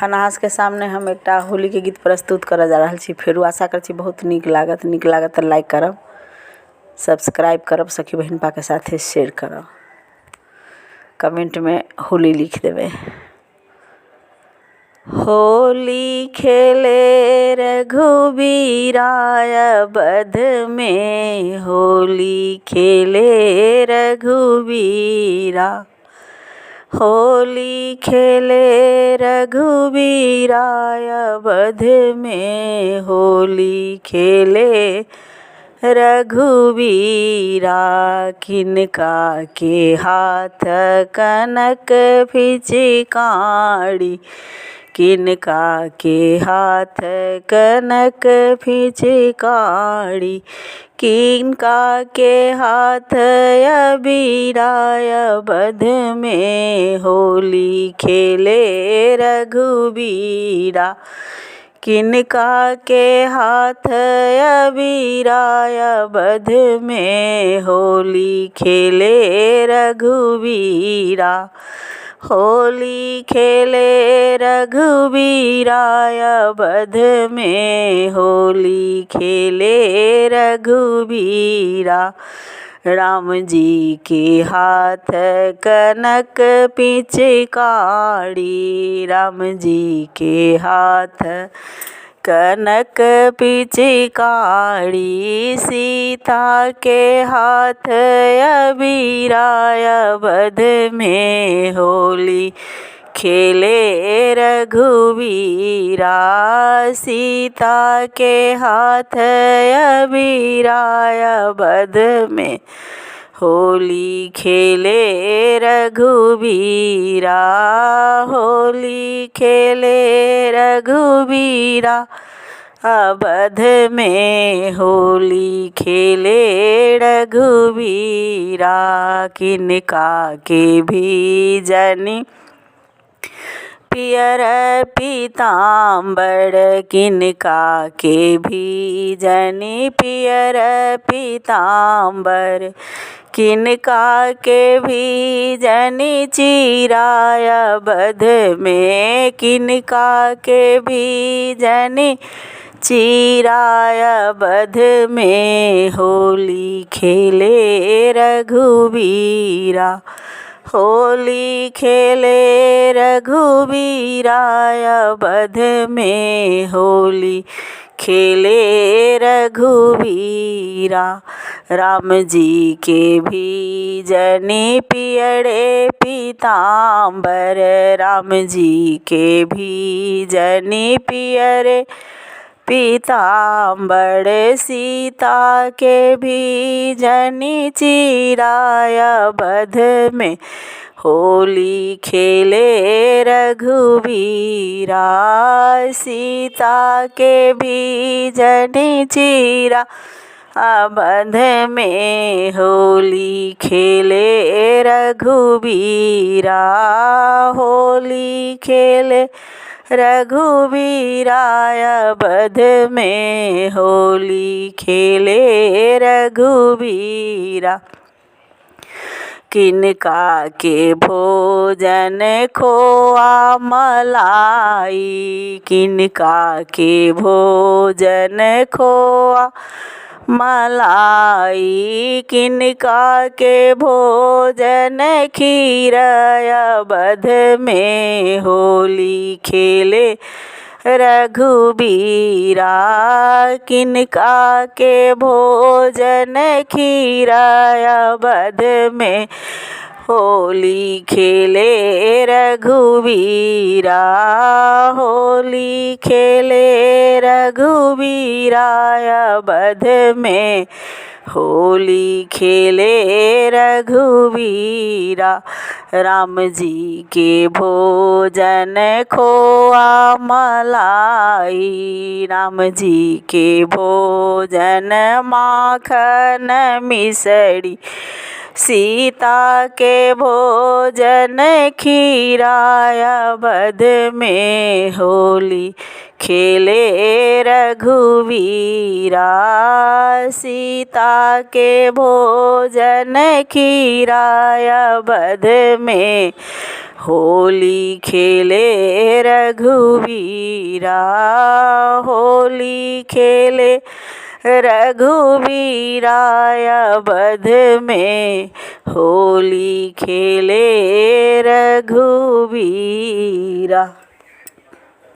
खानाहास के सामने हम एकटा होली के गीत प्रस्तुत करऽ जा रहल छी। फेरो आशा करै छी बहुत नीक लागत तऽ लाइक करब, सब्सक्राइब करब, सखी बहिनपा के साथे शेयर करब, कमेंट में होली लिख देबै। होली खेले रघुबीराय बध में, होली खेले रघुबीरा, होली खेले रघुबीराय बध में, होली खेले रघुबीरा। किनका के हाथ कनक फिचकारी, किनका के हाथ कनक फिचकारी, किनका के हाथ अबीराय बध में, होली खेले रघुबीरा। किनका के हाथ अबीराय बध में, होली खेले रघुबीरा, होली खेले रघुबीराय बध में, होली खेले रघुबीरा। राम जी के हाथ कनक पिचकारी, राम जी के हाथ कनक पिचकारी, सीता के हाथ अबीराय बध में, होली खेले रघुबीरा। सीता के हाथ अबीराय बध में, होली खेले रघुबीरा, होली खेले रघुबीरा बध में, होली खेले रघुबीरा। किनका के भीजनी पियर पीताम्बर, किनका के भीजनी पियर पीताम्बर, किनका के भीजनी चिराय बध में, किनका के भीजनी चिराय बध में, होली खेले रघुबीरा, होली खेले रघुबीराय बध में, होली खेले रघुबीरा। राम जी के भीजनी पियरे पीताम्बर, राम जी के भीजनी पियरे पीताम्बर, सीता के भीजनी चिराय बध में, होली खेले रघुबीरा। सीता के भीजनी चिरा बध में, होली खेले रघुबीरा, होली खेले रघुबीराय बध में, होली खेले रघुबीरा। किनका के भोजन खोआ मलाई, किनका के भोजन खोआ मलाई, किनका के भोजन खीरय बध में, होली खेले रघुबीरा। किनका के भोजन खीरय बध में, होली खेले रघुबीरा, होली खेले रघुबीराय बध में, होली खेले रघुबीरा। राम जी के भोजन खोआ मलाई, राम जी के भोजन माखन मिसरी, सीता के भोजन खीराय बध में, होली खेले रघुबीरा। सीता के भोजन खीराय बध में, होली खेले रघुवीरा, होली खेले रघुवीरा, अवध में होली खेले रघुवीरा।